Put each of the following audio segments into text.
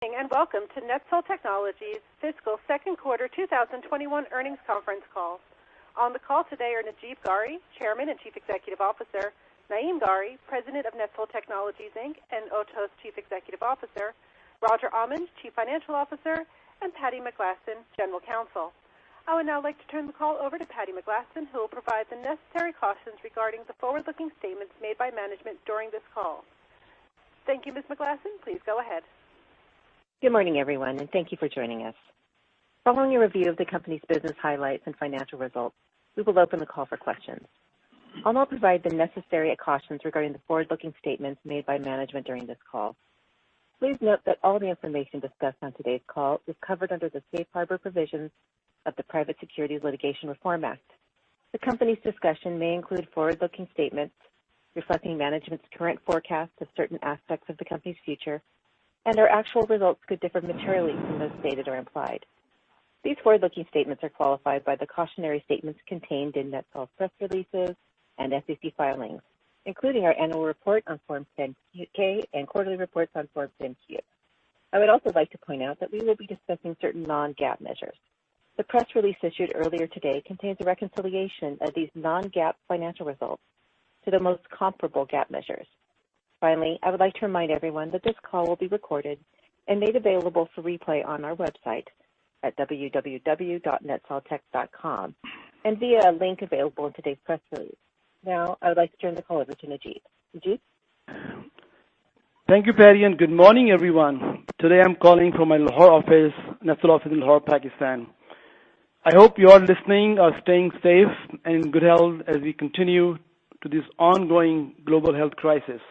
And welcome to NETSOL Technologies' fiscal second quarter 2021 earnings conference call. On the call today are Najeeb Ghauri, Chairman and Chief Executive Officer, Naeem Ghauri, President of NETSOL Technologies, Inc. and OTO's Chief Executive Officer, Roger Almond, Chief Financial Officer, and Patty McGlasson, General Counsel. I would now like to turn the call over to Patty McGlasson, who will provide the necessary cautions regarding the forward-looking statements made by management during this call. Thank you, Ms. McGlasson. Please go ahead. Good morning, everyone, and thank you for joining us. Following a review of the company's business highlights and financial results, we will open the call for questions. I'll now provide the necessary cautions regarding the forward-looking statements made by management during this call. Please note that all the information discussed on today's call is covered under the safe harbor provisions of the Private Securities Litigation Reform Act. The company's discussion may include forward-looking statements reflecting management's current forecast of certain aspects of the company's future, and our actual results could differ materially from those stated or implied. These forward-looking statements are qualified by the cautionary statements contained in NETSOL's press releases and SEC filings, including our annual report on Form 10-K and quarterly reports on Form 10-Q. I would also like to point out that we will be discussing certain non-GAAP measures. The press release issued earlier today contains a reconciliation of these non-GAAP financial results to the most comparable GAAP measures. Finally, I would like to remind everyone that this call will be recorded and made available for replay on our website at www.netsoltech.com and via a link available in today's press release. Now, I would like to turn the call over to Najeeb. Najeeb? Thank you, Patty, and good morning, everyone. Today I'm calling from my Lahore office, NETSOL office in Lahore, Pakistan. I hope you all listening are staying safe and in good health as we continue to this ongoing global health crisis.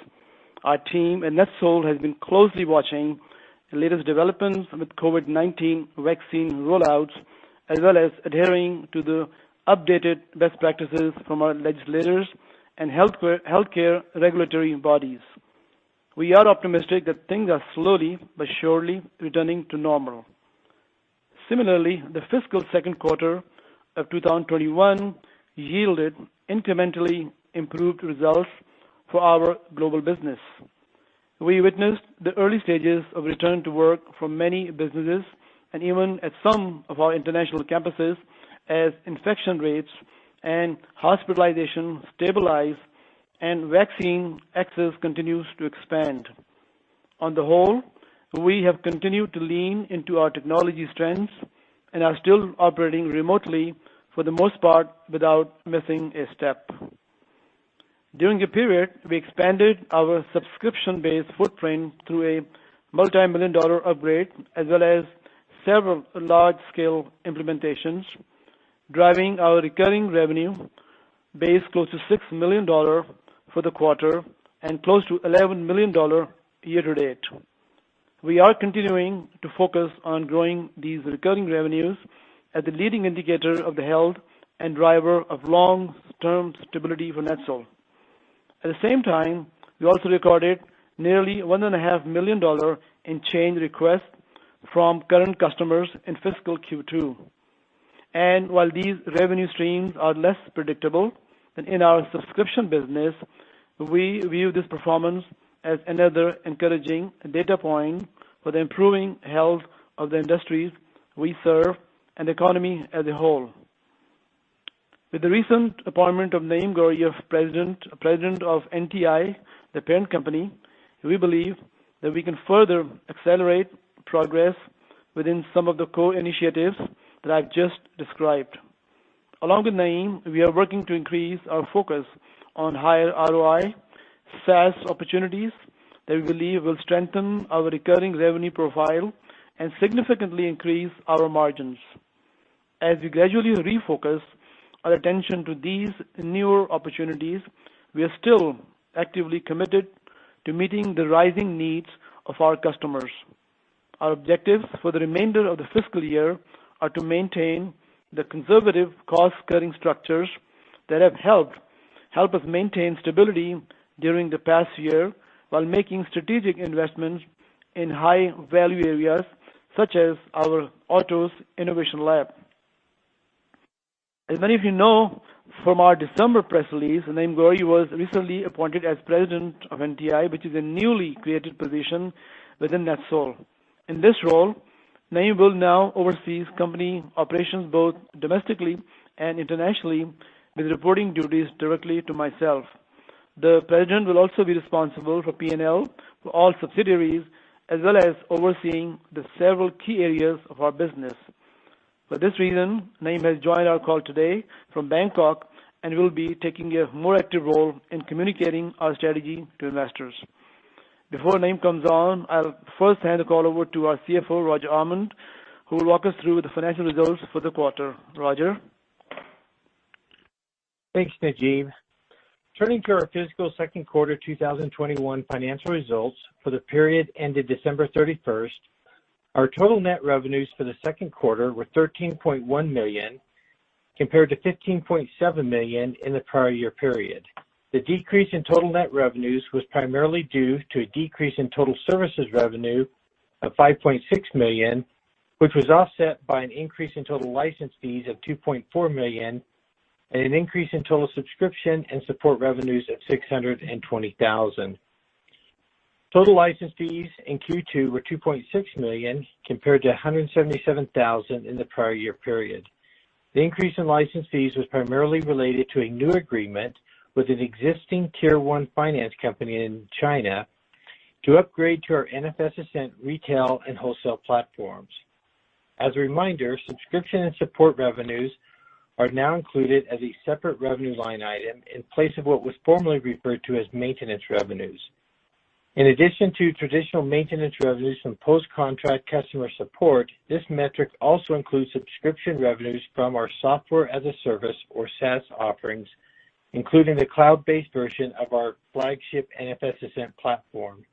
Our team at NETSOL has been closely watching the latest developments with COVID-19 vaccine rollouts, as well as adhering to the updated best practices from our legislators and healthcare regulatory bodies. We are optimistic that things are slowly but surely returning to normal. Similarly, the fiscal second quarter of 2021 yielded incrementally improved results for our global business. We witnessed the early stages of return to work for many businesses and even at some of our international campuses as infection rates and hospitalization stabilize and vaccine access continues to expand. On the whole, we have continued to lean into our technology strengths and are still operating remotely for the most part without missing a step. During the period, we expanded our subscription-based footprint through a multi-million-dollar upgrade as well as several large-scale implementations, driving our recurring revenue base close to $6 million for the quarter and close to $11 million year-to-date. We are continuing to focus on growing these recurring revenues as the leading indicator of the health and driver of long-term stability for NETSOL. At the same time, we also recorded nearly $1.5 million in change requests from current customers in fiscal Q2. And while these revenue streams are less predictable than in our subscription business, we view this performance as another encouraging data point for the improving health of the industries we serve and the economy as a whole. With the recent appointment of Naeem Ghauri as President of NTI, the parent company, we believe that we can further accelerate progress within some of the core initiatives that I've just described. Along with Naeem, we are working to increase our focus on higher ROI, SaaS opportunities that we believe will strengthen our recurring revenue profile and significantly increase our margins. As we gradually refocus our attention to these newer opportunities, we are still actively committed to meeting the rising needs of our customers. Our objectives for the remainder of the fiscal year are to maintain the conservative cost-cutting structures that have help us maintain stability during the past year while making strategic investments in high-value areas such as our OTO's Innovation Lab. As many of you know from our December press release, Naeem Ghauri was recently appointed as President of NTI, which is a newly created position within NETSOL. In this role, Naeem will now oversee company operations both domestically and internationally, with reporting duties directly to myself. The President will also be responsible for P&L for all subsidiaries, as well as overseeing the several key areas of our business. For this reason, Naeem has joined our call today from Bangkok and will be taking a more active role in communicating our strategy to investors. Before Naeem comes on, I'll first hand the call over to our CFO, Roger Almond, who will walk us through the financial results for the quarter. Roger? Thanks, Najib. Turning to our fiscal second quarter 2021 financial results for the period ended December 31st, our total net revenues for the second quarter were $13.1 million compared to $15.7 million in the prior year period. The decrease in total net revenues was primarily due to a decrease in total services revenue of $5.6 million, which was offset by an increase in total license fees of $2.4 million and an increase in total subscription and support revenues of $620,000. Total license fees in Q2 were $2.6 million compared to $177,000 in the prior year period. The increase in license fees was primarily related to a new agreement with an existing Tier 1 finance company in China to upgrade to our NFS Ascent retail and wholesale platforms. As a reminder, subscription and support revenues are now included as a separate revenue line item in place of what was formerly referred to as maintenance revenues. In addition to traditional maintenance revenues from post-contract customer support, this metric also includes subscription revenues from our software as a service or SaaS offerings, including the cloud-based version of our flagship NFS Ascent platform.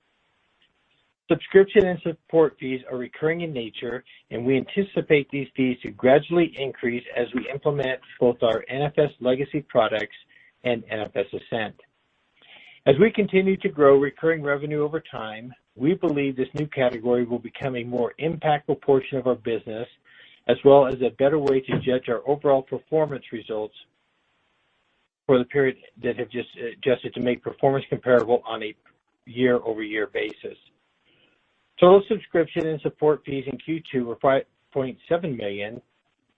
Subscription and support fees are recurring in nature, and we anticipate these fees to gradually increase as we implement both our NFS legacy products and NFS Ascent. As we continue to grow recurring revenue over time, we believe this new category will become a more impactful portion of our business, as well as a better way to judge our overall performance results for the period that have just adjusted to make performance comparable on a year-over-year basis. Total subscription and support fees in Q2 were $5.7 million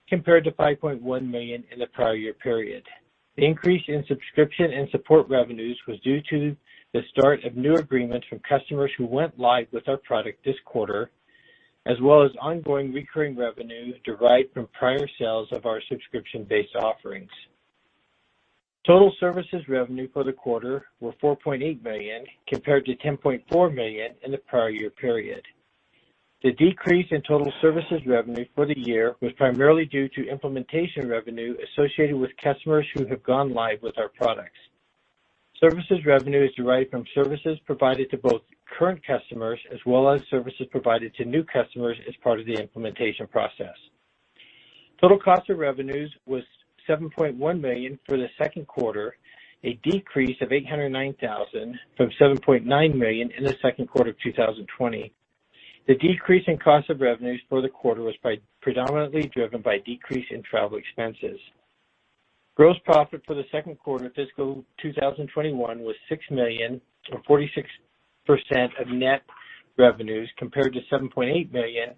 compared to $5.1 million in the prior year period. The increase in subscription and support revenues was due to the start of new agreements from customers who went live with our product this quarter, as well as ongoing recurring revenue derived from prior sales of our subscription-based offerings. Total services revenue for the quarter were $4.8 million compared to $10.4 million in the prior year period. The decrease in total services revenue for the year was primarily due to implementation revenue associated with customers who have gone live with our products. Services revenue is derived from services provided to both current customers as well as services provided to new customers as part of the implementation process. Total cost of revenues was $7.1 million for the second quarter, a decrease of $809,000 from $7.9 million in the second quarter of 2020. The decrease in cost of revenues for the quarter was predominantly driven by a decrease in travel expenses. Gross profit for the second quarter of fiscal 2021 was $6 million, or 46% of net revenues, compared to $7.8 million,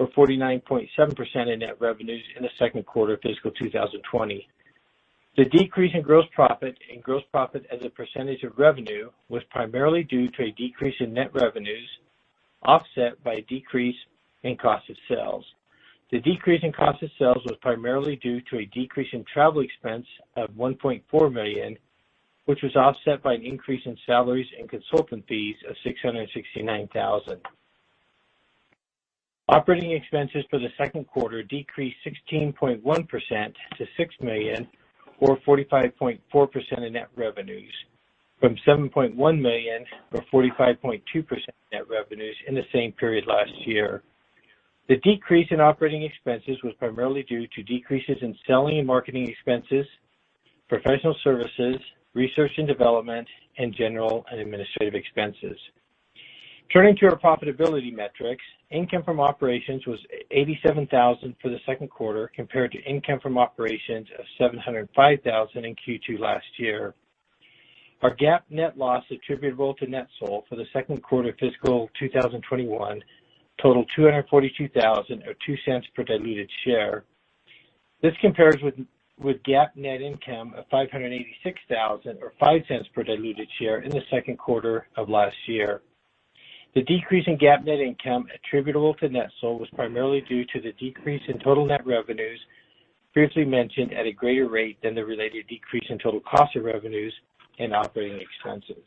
or 49.7% of net revenues in the second quarter of fiscal 2020. The decrease in gross profit and gross profit as a percentage of revenue was primarily due to a decrease in net revenues, offset by a decrease in cost of sales. The decrease in cost of sales was primarily due to a decrease in travel expense of $1.4 million, which was offset by an increase in salaries and consultant fees of $669,000. Operating expenses for the second quarter decreased 16.1% to $6 million, or 45.4% of net revenues, from $7.1 million, or 45.2% of net revenues in the same period last year. The decrease in operating expenses was primarily due to decreases in selling and marketing expenses, professional services, research and development, and general and administrative expenses. Turning to our profitability metrics, income from operations was $87,000 for the second quarter compared to income from operations of $705,000 in Q2 last year. Our GAAP net loss attributable to NETSOL for the second quarter of fiscal 2021 totaled $242,000 or 2 cents per diluted share. This compares with GAAP net income of $586,000 or 5 cents per diluted share in the second quarter of last year. The decrease in GAAP net income attributable to NETSOL was primarily due to the decrease in total net revenues previously mentioned at a greater rate than the related decrease in total cost of revenues and operating expenses.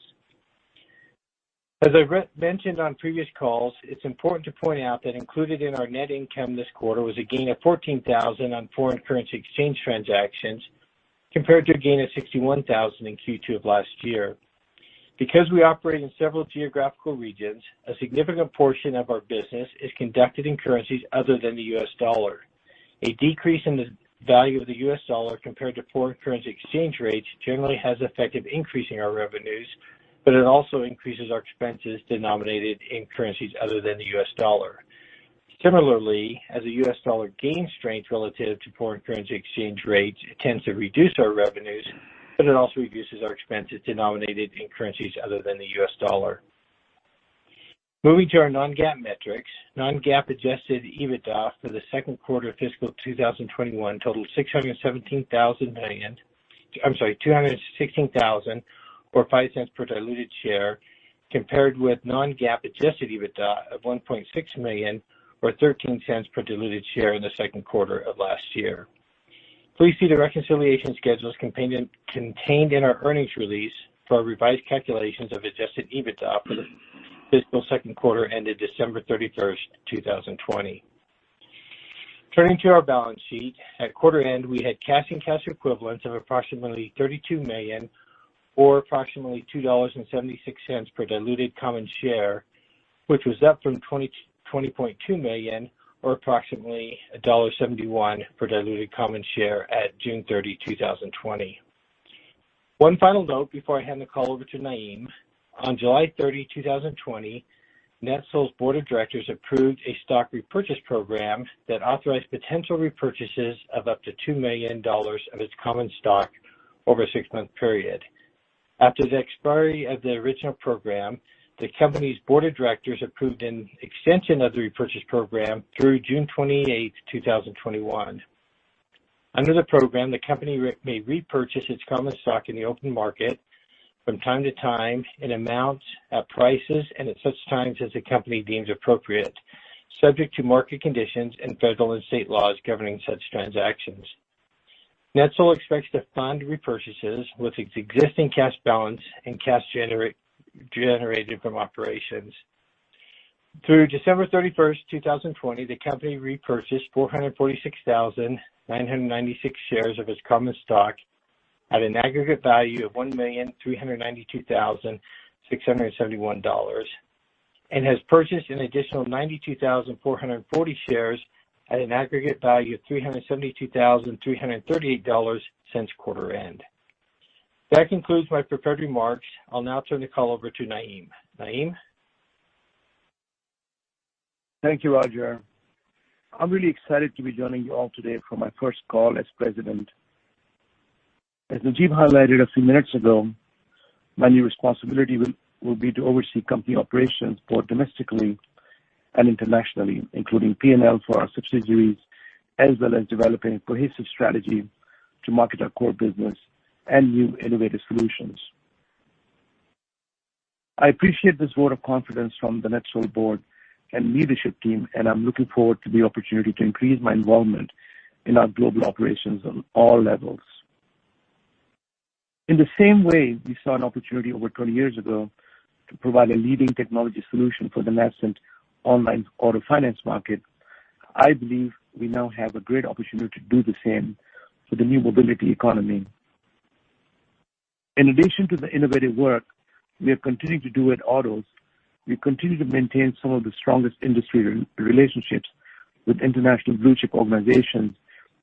As I mentioned on previous calls, it's important to point out that included in our net income this quarter was a gain of $14,000 on foreign currency exchange transactions compared to a gain of $61,000 in Q2 of last year. Because we operate in several geographical regions, a significant portion of our business is conducted in currencies other than the U.S. dollar. A decrease in the value of the U.S. dollar compared to foreign currency exchange rates generally has the effect of increasing our revenues, but it also increases our expenses denominated in currencies other than the U.S. dollar. Similarly, as the U.S. dollar gains strength relative to foreign currency exchange rates, it tends to reduce our revenues, but it also reduces our expenses denominated in currencies other than the U.S. dollar. Moving to our non-GAAP metrics, non-GAAP adjusted EBITDA for the second quarter of fiscal 2021 totaled $216,000 or 5 cents per diluted share, compared with non-GAAP adjusted EBITDA of $1.6 million or 13 cents per diluted share in the second quarter of last year. Please see the reconciliation schedules contained in our earnings release for our revised calculations of adjusted EBITDA for the fiscal second quarter ended December 31st, 2020. Turning to our balance sheet, at quarter end we had cash and cash equivalents of approximately $32 million or approximately $2.76 per diluted common share, which was up from $20.2 million or approximately $1.71 per diluted common share at June 30, 2020. One final note before I hand the call over to Naeem. On July 30, 2020, NETSOL's Board of Directors approved a stock repurchase program that authorized potential repurchases of up to $2 million of its common stock over a 6-month period. After the expiry of the original program, the company's Board of Directors approved an extension of the repurchase program through June 28, 2021. Under the program, the company may repurchase its common stock in the open market from time to time in amounts, at prices, and at such times as the company deems appropriate, subject to market conditions and federal and state laws governing such transactions. NETSOL expects to fund repurchases with its existing cash balance and cash generated from operations. Through December 31st, 2020, the company repurchased 446,996 shares of its common stock at an aggregate value of $1,392,671 and has purchased an additional 92,440 shares at an aggregate value of $372,338 since quarter end. That concludes my prepared remarks. I'll now turn the call over to Naeem. Naeem? Thank you, Roger. I'm really excited to be joining you all today for my first call as president. As Najib highlighted a few minutes ago, my new responsibility will be to oversee company operations both domestically and internationally, including P&L for our subsidiaries, as well as developing a cohesive strategy to market our core business and new innovative solutions. I appreciate this vote of confidence from the NETSOL board and leadership team, and I'm looking forward to the opportunity to increase my involvement in our global operations on all levels. In the same way we saw an opportunity over 20 years ago to provide a leading technology solution for the nascent online auto finance market, I believe we now have a great opportunity to do the same for the new mobility economy. In addition to the innovative work we are continuing to do at Autos, we continue to maintain some of the strongest industry relationships with international blue chip organizations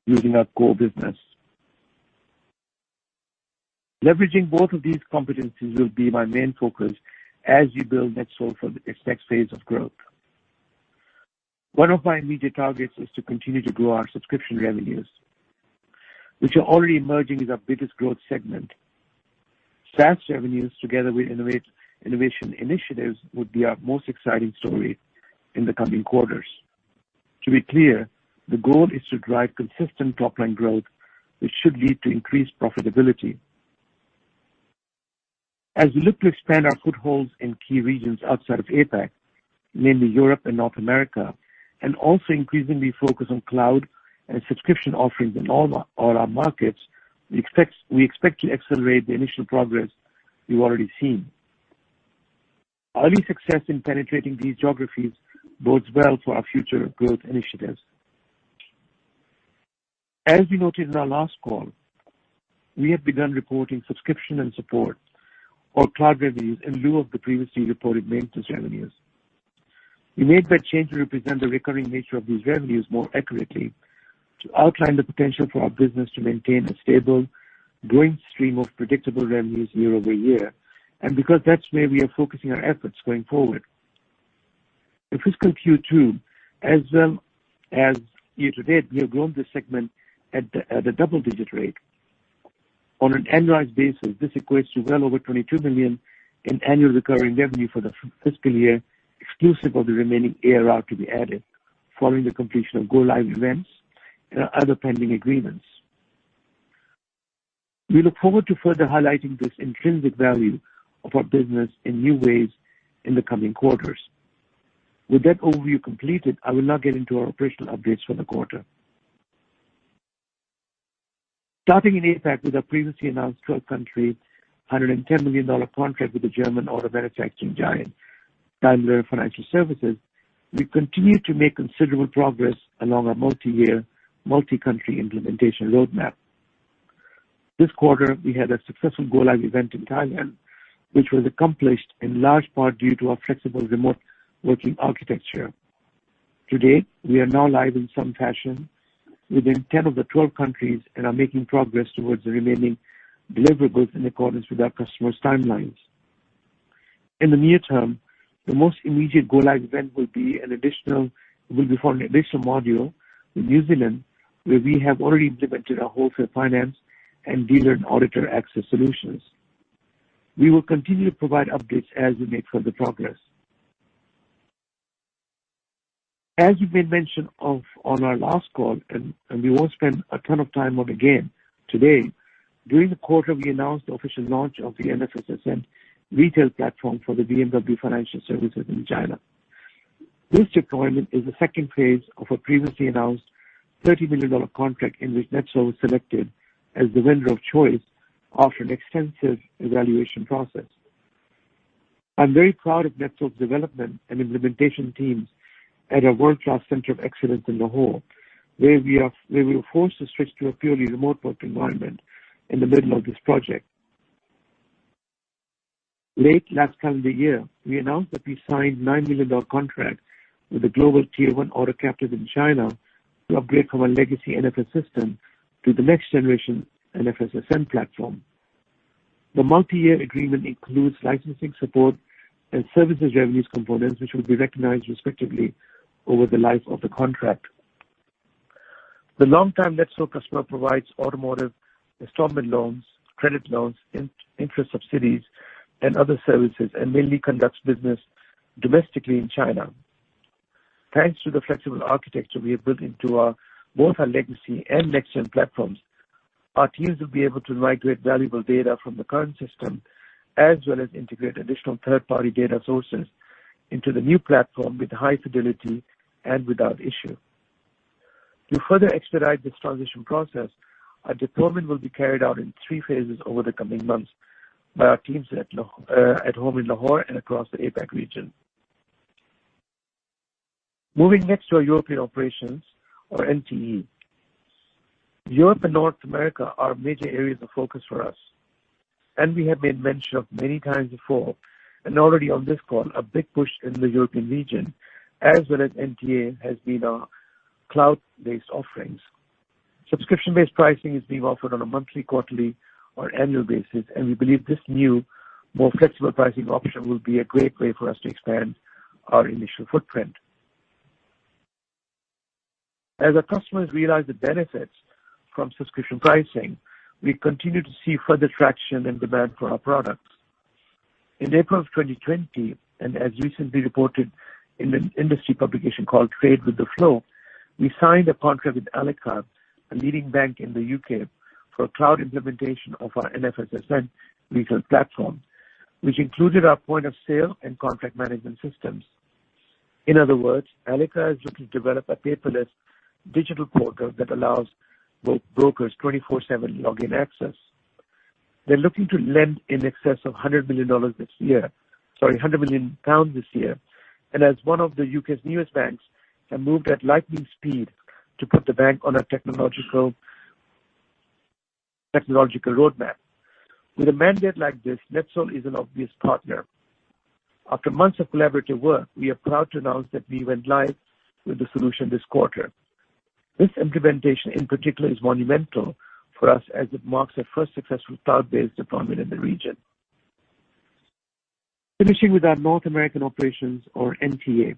using our core business. Leveraging both of these competencies will be my main focus as we build NETSOL for its next phase of growth. One of my immediate targets is to continue to grow our subscription revenues, which are already emerging as our biggest growth segment. SaaS revenues, together with innovation initiatives, would be our most exciting story in the coming quarters. To be clear, the goal is to drive consistent top-line growth, which should lead to increased profitability. As we look to expand our footholds in key regions outside of APAC, namely Europe and North America, and also increasingly focus on cloud and subscription offerings in all our markets, we expect to accelerate the initial progress we've already seen. Early success in penetrating these geographies bodes well for our future growth initiatives. As we noted in our last call, we have begun reporting subscription and support or cloud revenues in lieu of the previously reported maintenance revenues. We made that change to represent the recurring nature of these revenues more accurately, to outline the potential for our business to maintain a stable, growing stream of predictable revenues year over year, and because that's where we are focusing our efforts going forward. In fiscal Q2, as well as year-to-date, we have grown this segment at a double-digit rate. On an annualized basis, this equates to well over $22 million in annual recurring revenue for the fiscal year, exclusive of the remaining ARR to be added, following the completion of go-live events and other pending agreements. We look forward to further highlighting this intrinsic value of our business in new ways in the coming quarters. With that overview completed, I will now get into our operational updates for the quarter. Starting in APAC with our previously announced 12-country, $110 million contract with the German auto manufacturing giant, Daimler Financial Services, we continue to make considerable progress along our multi-year, multi-country implementation roadmap. This quarter, we had a successful go-live event in Thailand, which was accomplished in large part due to our flexible remote working architecture. To date, we are now live in some fashion within 10 of the 12 countries and are making progress towards the remaining deliverables in accordance with our customers' timelines. In the near term, the most immediate go-live event will be for an additional module in New Zealand, where we have already implemented our wholesale finance and dealer and auditor access solutions. We will continue to provide updates as we make further progress. As we made mention of on our last call, and we won't spend a ton of time on again today, during the quarter we announced the official launch of the NFSSN retail platform for the BMW Financial Services in China. This deployment is the second phase of a previously announced $30 million contract in which NETSOL was selected as the vendor of choice after an extensive evaluation process. I'm very proud of NETSOL's development and implementation teams at our world-class Center of Excellence in Lahore, where we were forced to switch to a purely remote work environment in the middle of this project. Late last calendar year, we announced that we signed a $9 million contract with the global Tier 1 auto captive in China to upgrade from a legacy NFS system to the next generation NFSSN platform. The multi-year agreement includes licensing support and services revenues components, which will be recognized respectively over the life of the contract. The long-time NETSOL customer provides automotive installment loans, credit loans, interest subsidies, and other services, and mainly conducts business domestically in China. Thanks to the flexible architecture we have built into both our legacy and next-gen platforms, our teams will be able to migrate valuable data from the current system, as well as integrate additional third-party data sources into the new platform with high fidelity and without issue. To further expedite this transition process, our deployment will be carried out in 3 phases over the coming months by our teams at home in Lahore and across the APAC region. Moving next to our European operations, or NTE. Europe and North America are major areas of focus for us, and we have made mention of many times before, and already on this call, a big push in the European region, as well as NTA, has been our cloud-based offerings. Subscription-based pricing is being offered on a monthly, quarterly, or annual basis, and we believe this new, more flexible pricing option will be a great way for us to expand our initial footprint. As our customers realize the benefits from subscription pricing, we continue to see further traction and demand for our products. In April of 2020, and as recently reported in an industry publication called Trade with the Flow, we signed a contract with Alica, a leading bank in the UK, for a cloud implementation of our NFSSN retail platform, which included our point of sale and contract management systems. In other words, Alica is looking to develop a paperless digital portal that allows both brokers 24/7 login access. They're looking to lend in excess of £100 million this year, £100 million this year, and as one of the UK's newest banks, have moved at lightning speed to put the bank on a technological roadmap. With a mandate like this, NETSOL is an obvious partner. After months of collaborative work, we are proud to announce that we went live with the solution this quarter. This implementation in particular is monumental for us as it marks our first successful cloud-based deployment in the region. Finishing with our North American operations, or NTA.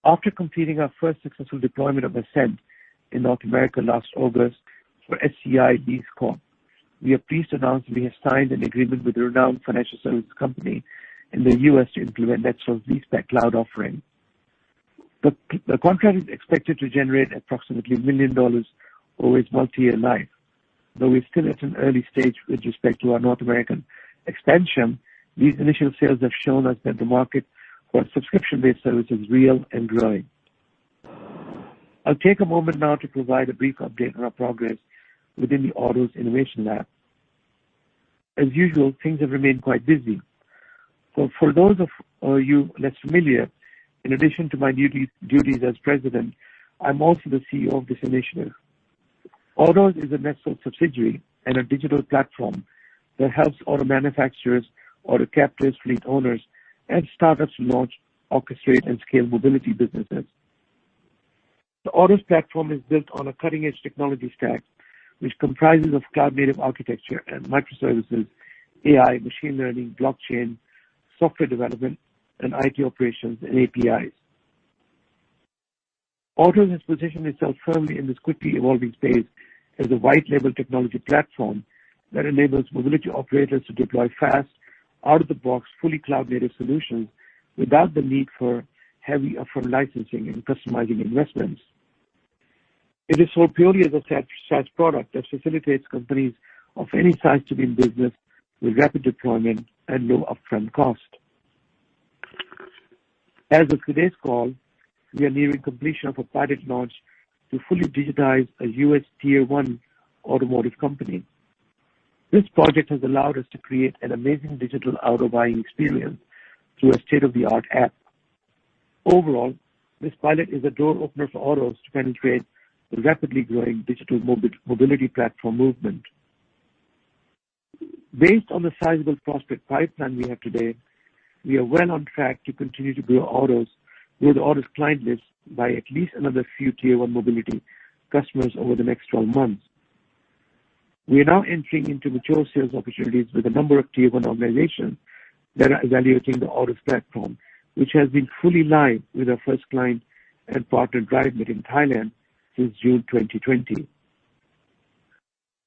After completing our first successful deployment of Ascent in North America last August for SCI Lease Corp, we are pleased to announce we have signed an agreement with a renowned financial services company in the U.S. to implement NETSOL's LeasePack cloud offering. The contract is expected to generate approximately $1 million over its multi-year life. Though we're still at an early stage with respect to our North American expansion, these initial sales have shown us that the market for subscription-based service is real and growing. I'll take a moment now to provide a brief update on our progress within the Autos Innovation Lab. As usual, things have remained quite busy. For those of you less familiar, in addition to my duties as president, I'm also the CEO of this initiative. Autos is a NETSOL subsidiary and a digital platform that helps auto manufacturers, auto captives, fleet owners, and startups launch, orchestrate, and scale mobility businesses. The Autos platform is built on a cutting-edge technology stack which comprises of cloud-native architecture and microservices, AI, machine learning, blockchain, software development, and IT operations and APIs. Autos has positioned itself firmly in this quickly evolving space as a white-label technology platform that enables mobility operators to deploy fast, out-of-the-box, fully cloud-native solutions without the need for heavy upfront licensing and customizing investments. It is sold purely as a SaaS product that facilitates companies of any size to be in business with rapid deployment and low upfront cost. As of today's call, we are nearing completion of a pilot launch to fully digitize a U.S. Tier 1 automotive company. This project has allowed us to create an amazing digital auto buying experience through a state-of-the-art app. Overall, this pilot is a door opener for autos to penetrate the rapidly growing digital mobility platform movement. Based on the sizable prospect pipeline we have today, we are well on track to continue to grow the Autos client list by at least another few Tier 1 mobility customers over the next 12 months. We are now entering into mature sales opportunities with a number of Tier 1 organizations that are evaluating the Autos platform, which has been fully live with our first client and partner DriveMate in Thailand since June 2020.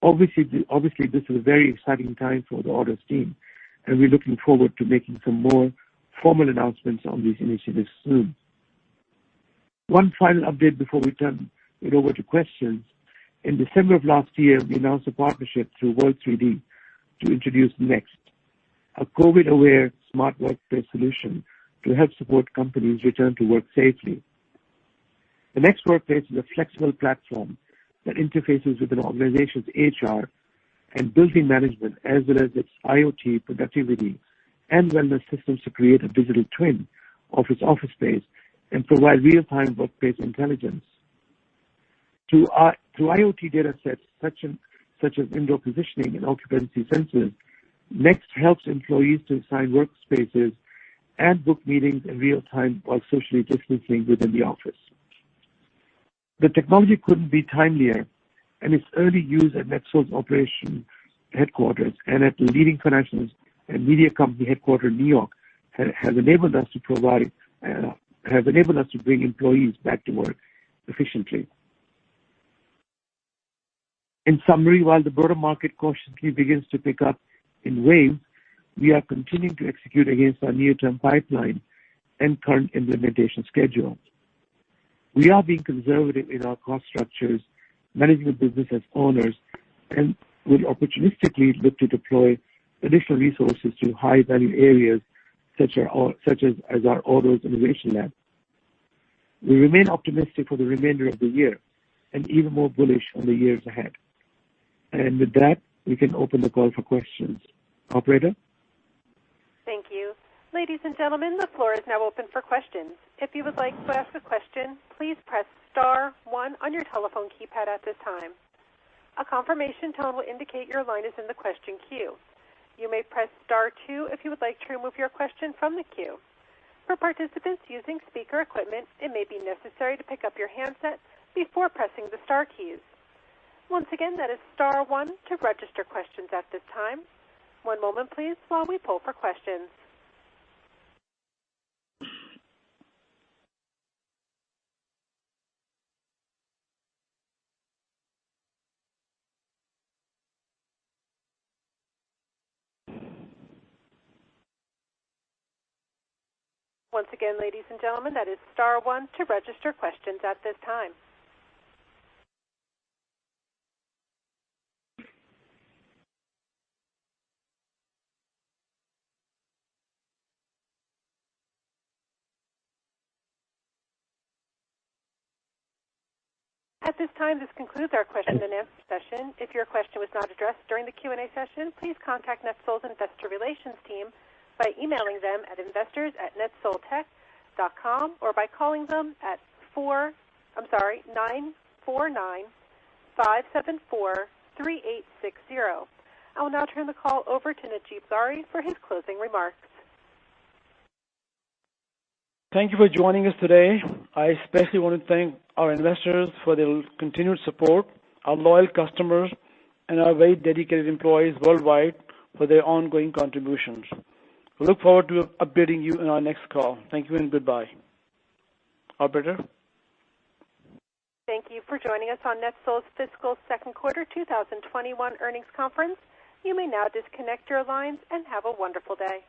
Obviously, this is a very exciting time for the Autos team, and we're looking forward to making some more formal announcements on these initiatives soon. One final update before we turn it over to questions. In December of last year, we announced a partnership through World3D to introduce Next, a COVID-aware smart workplace solution to help support companies return to work safely. The Next Workplace is a flexible platform that interfaces with an organization's HR and building management, as well as its IoT, productivity, and wellness systems to create a digital twin of its office space and provide real-time workplace intelligence. Through IoT data sets such as indoor positioning and occupancy sensors, Next helps employees to assign workspaces and book meetings in real time while socially distancing within the office. The technology couldn't be timelier, and its early use at NETSOL's operation headquarters and at the leading financial and media company headquartered in New York have enabled us to bring employees back to work efficiently. In summary, while the broader market cautiously begins to pick up in waves, we are continuing to execute against our near-term pipeline and current implementation schedule. We are being conservative in our cost structures, managing the business as owners, and will opportunistically look to deploy additional resources to high-value areas such as our Autos Innovation Lab. We remain optimistic for the remainder of the year and even more bullish on the years ahead. And with that, we can open the call for questions. Operator? Thank you. Ladies and gentlemen, the floor is now open for questions. If you would like to ask a question, please press *1 on your telephone keypad at this time. A confirmation tone will indicate your line is in the question queue. You may press *2 if you would like to remove your question from the queue. For participants using speaker equipment, it may be necessary to pick up your handset before pressing the star keys. Once again, that is *1 to register questions at this time. One moment, please, while we poll for questions. Once again, ladies and gentlemen, that is *1 to register questions at this time. At this time, this concludes our question and answer session. If your question was not addressed during the Q&A session, please contact NETSOL's Investor Relations team by emailing them at investors@netsoltech.com or by calling them at 949-574-3860. I will now turn the call over to Najeeb Ghauri for his closing remarks. Thank you for joining us today. I especially want to thank our investors for their continued support, our loyal customers, and our very dedicated employees worldwide for their ongoing contributions. We look forward to updating you in our next call. Thank you and goodbye. Operator? Thank you for joining us on NETSOL's fiscal second quarter 2021 earnings conference. You may now disconnect your lines and have a wonderful day.